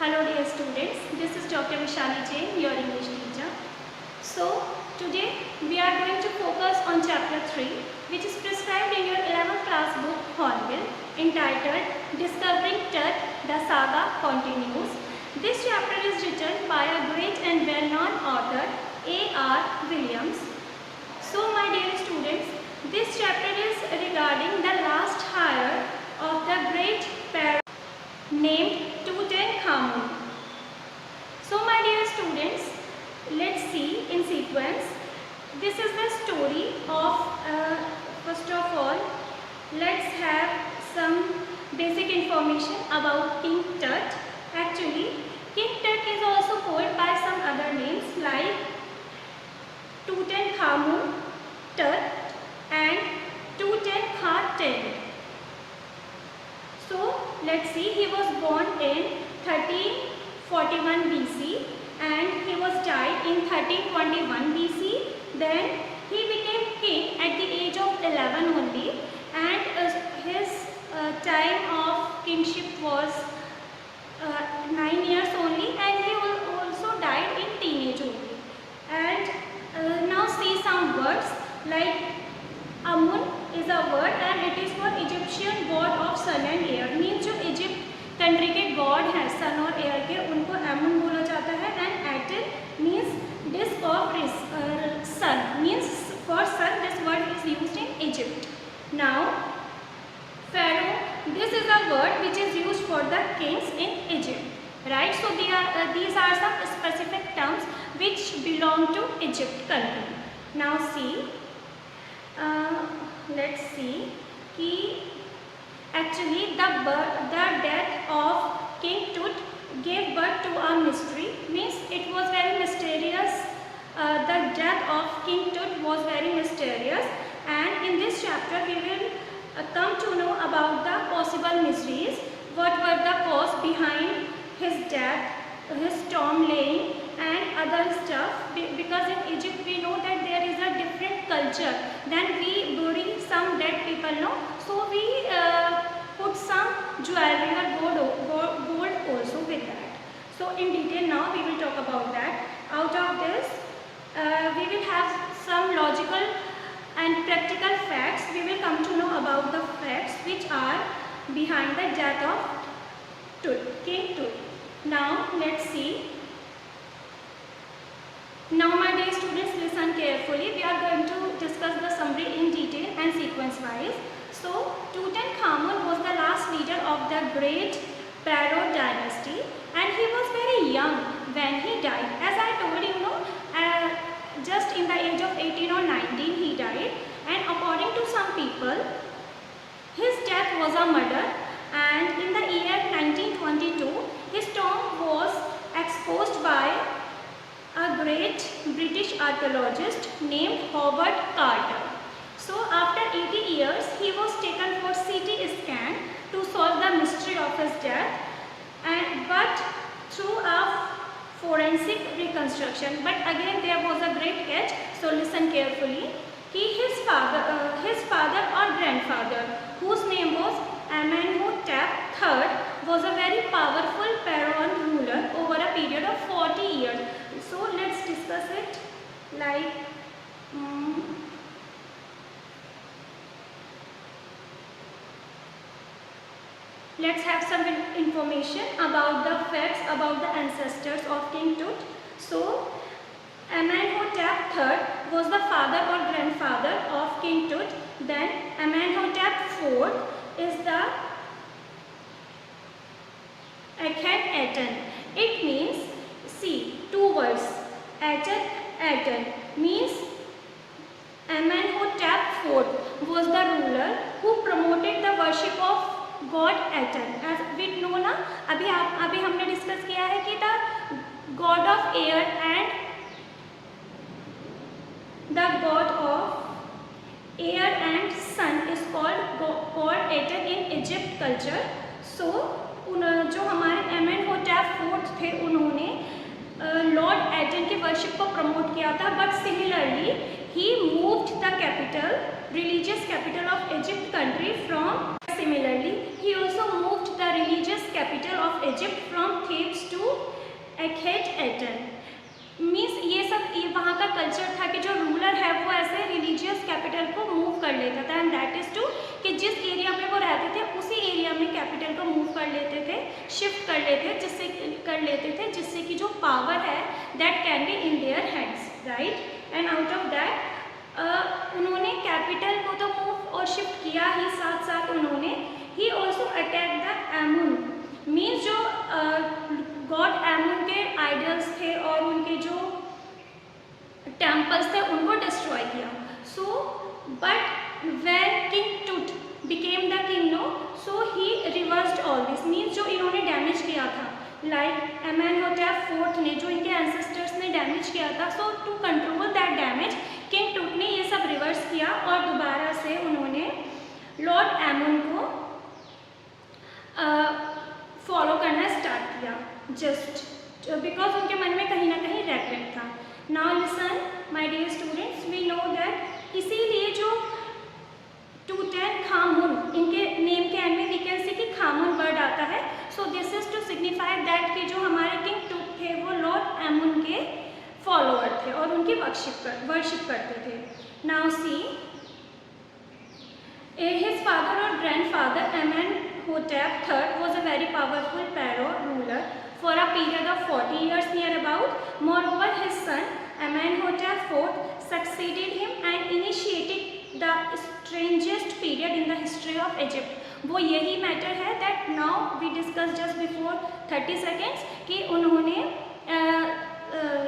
Hello dear students, this is Dr. Vishali Jain, your English teacher. So today we are going to focus on chapter 3, which is prescribed in your 11th class book Hornbill, entitled Discovering Tut, the Saga Continues. This chapter is written by a great and well-known author A.R. Williams. So my dear students, this chapter is regarding the last hire of the great parrot named Tutankhamun. So my dear students, let's see in sequence. This is the story of, first of all, let's have some basic information about King Tut. Actually, King Tut is also called by some other names like Tutankhamun, Tut and Tutankhaten. So let's see, he was born in 1341 BC and he was died in 1321 BC. Then he became king at the age of 11 only, and his time of kingship was 9 years only, and he also died in teenage only. And now see some words like Amun is a word and it is for Egyptian god of sun and air. Means जो Egypt country के God हैं सन और air के, उनको Amun बोला जाता है. And Aten means disc of sun, means for sun this word is used in Egypt. Now Pharaoh, this is a word which is used for the kings in Egypt, right? So these are some specific terms which belong to Egypt country. Now see. Let's see कि actually the death of King Tut gave birth to a mystery. Means it was very mysterious. The death of King Tut was very mysterious, and in this chapter we will come to know about the possible mysteries. What were the cause behind his death, his tomb laying and other stuff, because in Egypt we know that there is a different culture. Then we bury some dead people, no? So we put some jewelry or gold also with that. So in detail now we will talk about that. Out of this we will have some logical and practical facts. We will come to know about the facts which are behind the death of King Tut. Now let's see. Now my dear students, listen carefully. We are going to discuss the summary in detail and sequence wise. So Tutankhamun was the last leader of the great Pharaoh dynasty, and he was very young when he died. As I told you, just in the age of 18 or 19 he died, and according to some people his death was a murder. And in the year 1922 his tomb was exposed by a great British archaeologist named Howard Carter. So after 80 years he was taken for CT scan to solve the mystery of his death, but through a forensic reconstruction. But again there was a great catch, so listen carefully. His father or grandfather, whose name was Amenhotep III, was a very powerful pharaoh ruler over a period of 40 years. So let's discuss it like let's have some information about the facts about the ancestors of King Tut. So Amenhotep III was the father or grandfather of King Tut. Then Amenhotep IV is the Akhenaten. It means, see, two words, Aten means Amenhotep IV was the ruler who promoted the worship of God Aten. As we know ना, अभी हमने discuss किया है कि the God of air and the God of air and sun is called Aten in Egypt culture. So जो हमारे Amenhotep IV थे, उन्होंने लॉर्ड एटन की वर्शिप को प्रमोट किया था. But similarly he moved the capital, religious capital of Egypt country from similarly, he also moved the religious capital of Egypt from Thebes to Akhenaten. Means ये सब वहाँ का कल्चर था कि जो रूलर है वो ऐसे रिलीजियस कैपिटल को मूव कर लेता था, एंड दैट इज़ टू कि जिस एरिया में वो रहते थे उसी एरिया में कैपिटल को मूव कर लेते थे, शिफ्ट कर लेते थे जिससे कि जो पावर है that can be in their hands, right. And out of that उन्होंने कैपिटल को तो मूव और शिफ्ट किया ही, साथ साथ उन्होंने ही also attack the Amun, means जो गॉड एमुन के आइडल्स थे और उनके जो टेम्पल्स थे उनको डिस्ट्रॉय किया। So but when king Tut became the king no, so he reversed all this, means जो इन्होंने डैमेज किया था लाइक एमेनहोटेप फोर्थ ने, जो इनके एंसेस्टर्स ने डैमेज किया था, so to control that damage king Tut ने ये सब रिवर्स किया और दोबारा से उन्होंने लॉर्ड एमुन को फॉलो करना स्टार्ट किया, जस्ट बिकॉज उनके मन में कहीं ना कहीं रेग्रेट था। Now listen my dear students, we know that इसीलिए जो टूटनखामुन, इनके नेम के एंड में वी कैन सी कि खामुन वर्ड आता है, so this is to signify that कि जो हमारे किंग टूट थे वो लॉर्ड एमुन के फॉलोअर थे और उनकी वर्शिप करते थे। Now see his father or grandfather Amenhotep III was a very powerful pharaoh ruler for a period of 40 years near about. Moreover, his son Amenhotep IV succeeded him and initiated the strangest period in the history of Egypt. वो यही matter है that now we discussed just before 30 seconds कि उन्होंने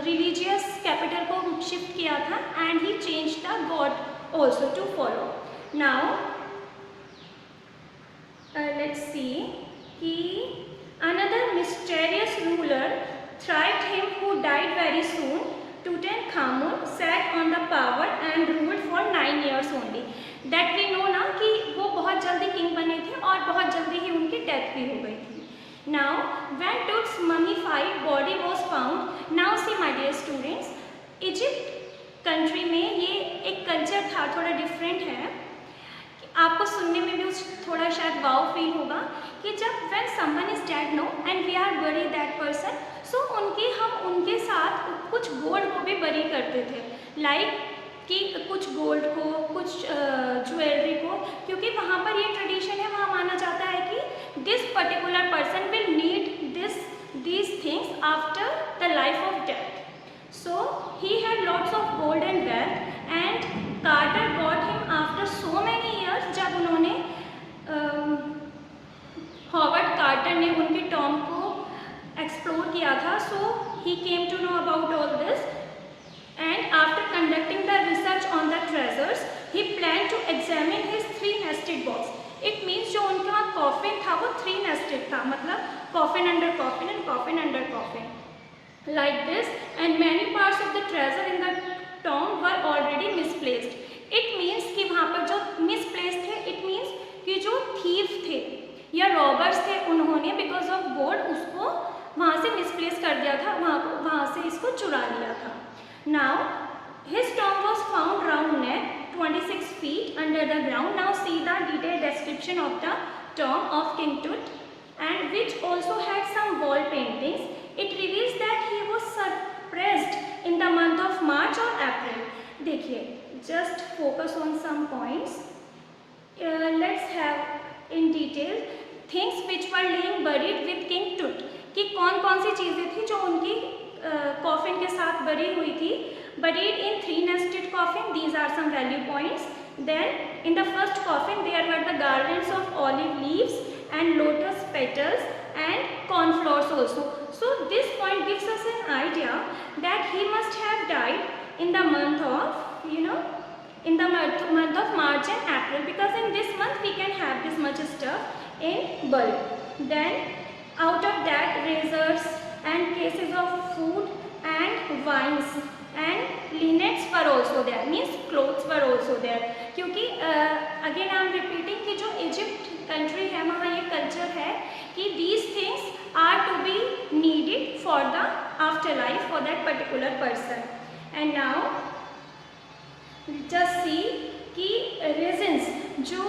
religious capital को shift किया था and he changed the god also to follow. Now let's see, he another mysterious ruler thrived him who died very soon. Tutankhamun sat on the power and ruled for 9 years only. That we know ना कि वो बहुत जल्दी king बने थे और बहुत जल्दी ही उनकी डेथ भी हो गई थी। Now when Tut's mummified body was found, now see my dear students, Egypt country में ये एक कल्चर था, थोड़ा डिफरेंट है, आपको सुनने में भी थोड़ा शायद वाव फील होगा कि जब when someone is dead no and we are bury that person, so हम उनके साथ कुछ गोल्ड को भी बरी करते थे, लाइक कि कुछ गोल्ड को, कुछ ज्वेलरी को, क्योंकि वहाँ पर ये ट्रेडिशन है, वहाँ माना जाता है कि this particular person will need these things after the life of death. So he had lots of gold and wealth and Carter got him after so many years. जब उन्होंने हॉवर्ड कार्टर ने उनके टॉम को explore किया था, so he came to know about all this and after conducting the research on the treasures he plan to examine his 3 nested box. It means जो उनका coffin था वो 3 नेस्टेड था, मतलब coffin under coffin and coffin under coffin like this, and many parts of the treasure in the tomb were already misplaced. It means कि वहाँ पर जो misplaced थे, it means कि जो thief थे या robbers थे, उन्होंने because of gold उसको वहाँ से misplace कर दिया था, वहाँ से इसको चुरा लिया था। Now his tomb was found round neck 26 feet under the ground. Now see the detailed description of the tomb of King Tut, and which also had some wall paintings. It reveals that he was suppressed in the month of March or April. देखिए, just focus on some points. Let's have in detail things which were laying buried with King Tut. कि कौन सी चीज़ें थी जो उनकी coffin के साथ बरी हुई थी। Buried in 3 nested coffin. These are some value points. Then in the first coffin there were the garlands of olive leaves and lotus petals and cornflowers also. So this point gives us an idea that he must have died in the month of, in the month of March and April, because in this month we can have this much stuff in bulk. Then out of that razors and cases of food and wines and linens were also there, means clothes were also there. क्योंकि again I am repeating कि जो Egypt country है वहाँ ये culture है कि these things are to be needed for the afterlife for that particular person. And now just see कि reasons जो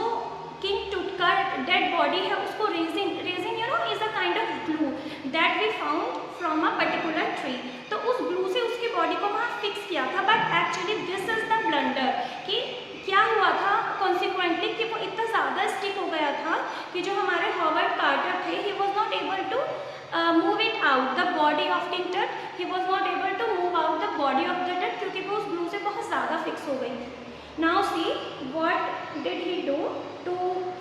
किंग टूट डेड बॉडी है उसको resin resin you know is a kind of glue that we found from a particular tree. तो उस glue से उसकी body को वहाँ फिक्स किया था, but actually this is the blunder कि क्या हुआ था कॉन्सिक्वेंटली कि वो इतना ज़्यादा स्टिक हो गया था कि जो हमारे हॉवर्ड कार्टर थे he was not able to move it out the body of king Tut, he was not able to move out the body of the Tut क्योंकि वो उस ग्लू से बहुत ज़्यादा फिक्स हो गई थी। Now see what did he do to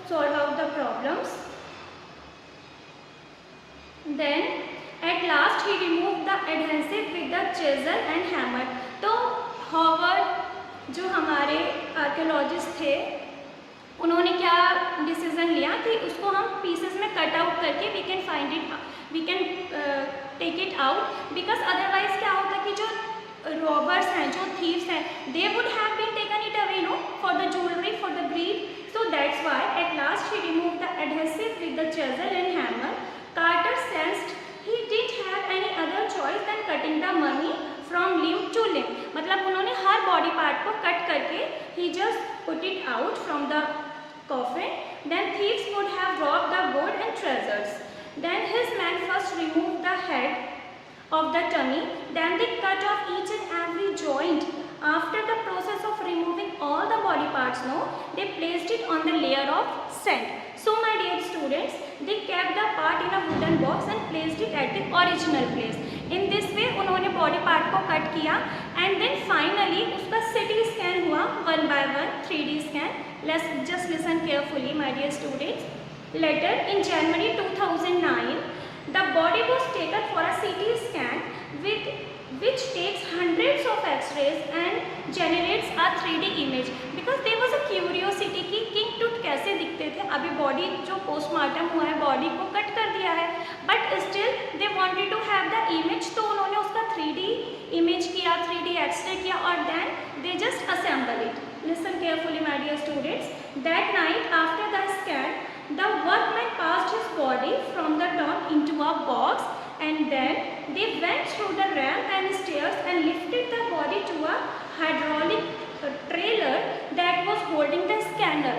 solve out the problems. Then at last he remove the adhesive with the chisel and hammer. तो हॉवर्ड जो हमारे आर्कियोलॉजिस्ट थे उन्होंने क्या डिसीजन लिया कि उसको हम पीसेस में कट आउट करके we can find it, we can take it out, because otherwise क्या होता कि जो रॉबर्स हैं, जो थीव्स हैं, they would have been taken it away no for the jewellery, for the greed. So that's why at last he remove the adhesive with the chisel and hammer. Carter sensed he didn't have any other choice than cutting the mummy from limb to limb। मतलब उन्होंने हर body part को cut करके he just put it out from the coffin। Then thieves would have robbed the gold and treasures। Then his men first removed the head of the tummy, then they cut off each and every joint। After the process of removing all the body parts, no, they placed it on the layer of sand। So my dear students, they kept the part in a wooden box and placed it at the original place। In this way उन्होंने body part को cut किया and then finally उसका CT scan हुआ 1 by 1 3D scan। Let's just listen carefully my dear students। Later in January 2009 the body was taken for a CT scan with which takes hundreds of X-rays and generates a 3D image। because there was a curiosity कि king टूट कैसे दिखते थे। अभी body जो postmortem हुआ है body को कट कर दिया है, but still they wanted to have the image, तो उन्होंने उसका 3D इमेज किया, 3D एक्सरे किया और then they just assemble it. Listen carefully my dear students. That night after the scan the workman passed his body from the tomb into a box and then they went through the ramp and stairs and lifted the body to a hydraulic trailer that was holding the scanner।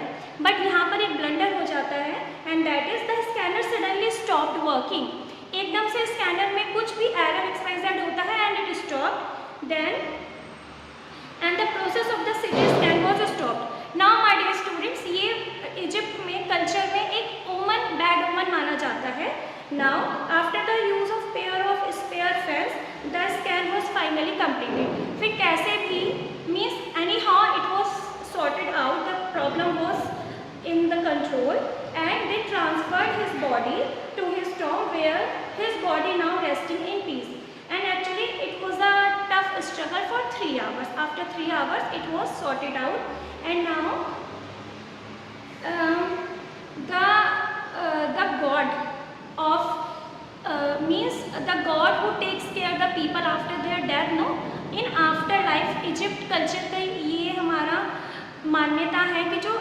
but यहाँ पर एक blunder हो जाता है and that is the scanner suddenly stopped working। एकदम से scanner में कुछ भी error XYZ होता है and it stopped then and the process of the CT scan was stopped। now my dear students, ये इजिप्ट में कल्चर में एक ओमन, बैड ओमन माना जाता है। Now after the use of pair of spare fence the scan was finally completed. फिर कैसे भी means anyhow it was sorted out, the problem was in the control and they transferred his body to his tomb where his body now resting in peace. and actually it was a tough struggle for 3 hours। after 3 hours it was sorted out and now the god of means the god who takes care the people after their death, no, in after life Egypt culture का ये हमारा मान्यता है कि जो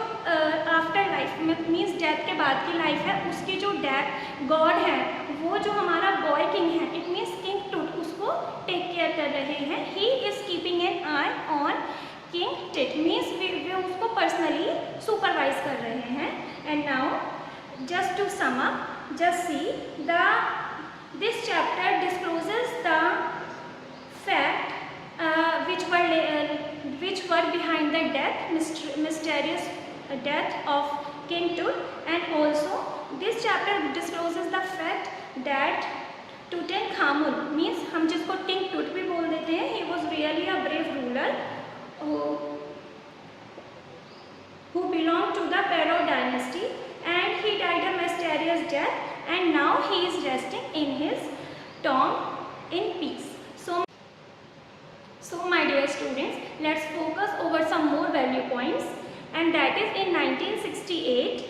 after life में means death के बाद की लाइफ है उसकी जो डेथ गॉड है वो जो हमारा बॉय किंग है इट मीन्स किंग टूट उसको टेक केयर कर रहे हैं। He is keeping an eye on king Tut means वे उसको पर्सनली सुपरवाइज कर रहे हैं। And now just to sum up just see the this chapter discloses the fact which were behind the mysterious death of King Tut, and also this chapter discloses the fact that Tutankhamun means हम जिसको King Tut भी बोल देते हैं, he was really a brave ruler who belonged to the Pharaoh dynasty and he died a mysterious death and now he is resting in his tomb in peace। So my dear students, let's focus over some more value points and that is in 1968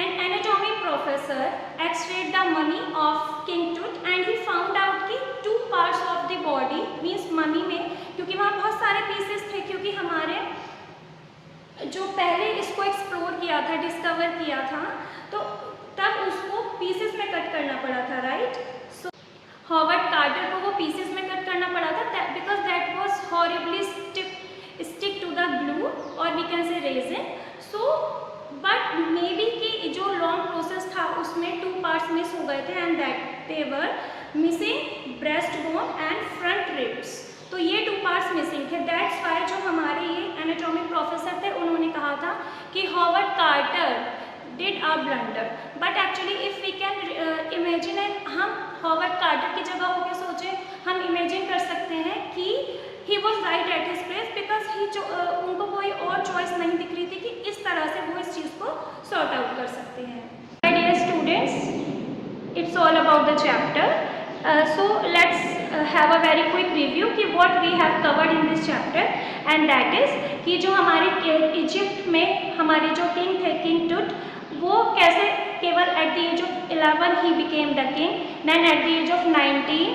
an anatomy professor x-rayed the mummy of King Tut and he found out कि 2 parts of the body means mummy में क्योंकि वहाँ बहुत सारे pieces थे क्योंकि हमारे जो पहले इसको एक्सप्लोर किया था, डिस्कवर किया था, तो तब उसको पीसेस में कट करना पड़ा था, राइट। हॉवर्ड कार्टर को वो पीसेस में कट करना पड़ा था because that was horribly stick to the glue और we can say resin. So but maybe parts miss हो गए थे and that they were missing breast bone and front ribs. तो ये 2 पार्ट्स मिसिंग थे। दैट्स वाई जो हमारे ये एनाटॉमी प्रोफेसर थे उन्होंने कहा था कि Howard Carter did a blunder, but actually if we can imagine, हम हॉवर्ड कार्टर की जगह होकर सोचे, हम इमेजिन कर सकते हैं कि he was right at his place because उनको कोई और चॉइस नहीं दिख रही थी कि इस तरह से वो इस चीज़ को सॉर्ट आउट कर सकते हैं। My dear students, it's all about the chapter. So let's have a very quick review कि what we have covered in this chapter, and that is कि जो हमारे इजिप्ट में हमारे जो किंग थे, किंग टुट, वो कैसे केवल at the age of 11 he became the king, then at the age of 19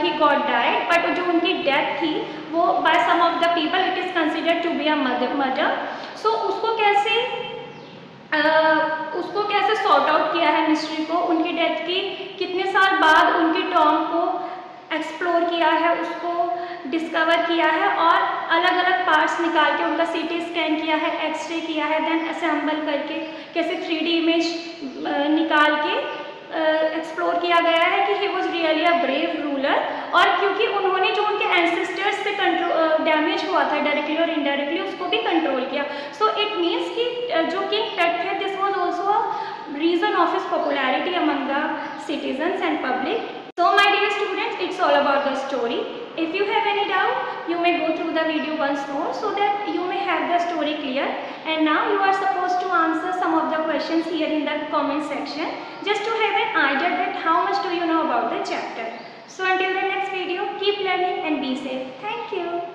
he got died, but जो उनकी डेथ थी वो by some of the people it is considered to be a murder. So उसको कैसे sort out किया है mystery को, उनकी डेथ की कितने साल बाद उनकी टॉम को एक्सप्लोर किया है, उसको डिस्कवर किया है और अलग अलग पार्ट्स निकाल के उनका सीटी स्कैन किया है, एक्सरे किया है, देन असेंबल करके कैसे 3D इमेज निकाल के एक्सप्लोर किया गया है कि he was really a brave ruler. और क्योंकि उन्होंने जो उनके एंसेस्टर्स से डैमेज हुआ था डायरेक्टली और इनडायरेक्टली, उसको भी कंट्रोल किया। सो इट मीन्स कि जो किंग टट है, this was also a reason of his popularity among the citizens and public. So my dear students, it's all about the story. If you have any doubt, you may go through the video once more so that you may have the story clear. And now you are supposed to answer some of the questions here in the comment section, just to have an idea that how much do you know about the chapter. So until the next video, keep learning and be safe. Thank you.